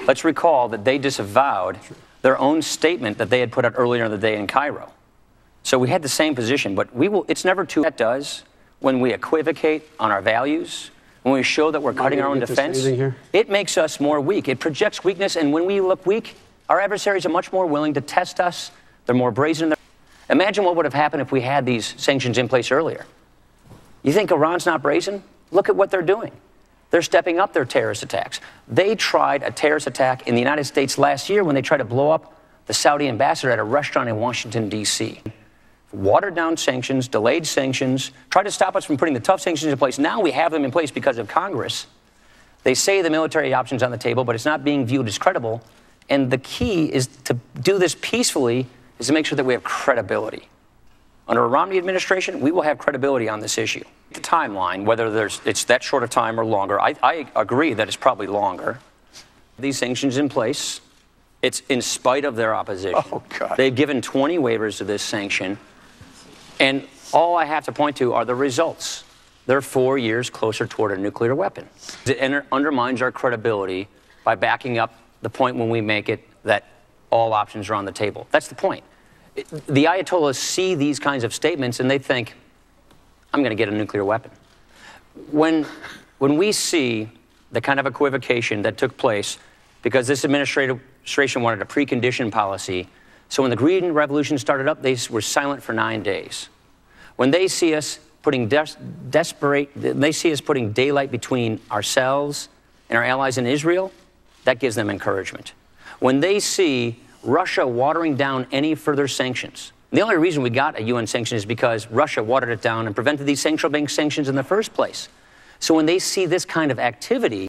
Let's recall that they disavowed their own statement that they had put out earlier in the day in Cairo. So we had the same position, but it's never too late. That does when we equivocate on our values, when we show that we're cutting our own defense, it makes us more weak. It projects weakness, and when we look weak, our adversaries are much more willing to test us. They're more brazen. Imagine what would have happened if we had these sanctions in place earlier. You think Iran's not brazen? Look at what they're doing. They're stepping up their terrorist attacks. They tried a terrorist attack in the United States last year when they tried to blow up the Saudi ambassador at a restaurant in Washington, D.C. Watered down sanctions, delayed sanctions, tried to stop us from putting the tough sanctions in place. Now we have them in place because of Congress. They say the military option's on the table, but it's not being viewed as credible. And the key is to do this peacefully, is to make sure that we have credibility. Under a Romney administration, we will have credibility on this issue. The timeline, whether it's that short of time or longer, I agree that it's probably longer. These sanctions in place, it's in spite of their opposition. Oh, God. They've given 20 waivers to this sanction, and all I have to point to are the results. They're 4 years closer toward a nuclear weapon. It undermines our credibility by backing up the point when we make it that all options are on the table. That's the point. The Ayatollahs see these kinds of statements and they think, I'm going to get a nuclear weapon. When we see the kind of equivocation that took place because this administration wanted a precondition policy, so when the Green Revolution started up, they were silent for 9 days. When they see us putting they see us putting daylight between ourselves and our allies in Israel, that gives them encouragement. When they see Russia watering down any further sanctions, the only reason we got a UN sanction is because Russia watered it down and prevented these central bank sanctions in the first place. So when they see this kind of activity,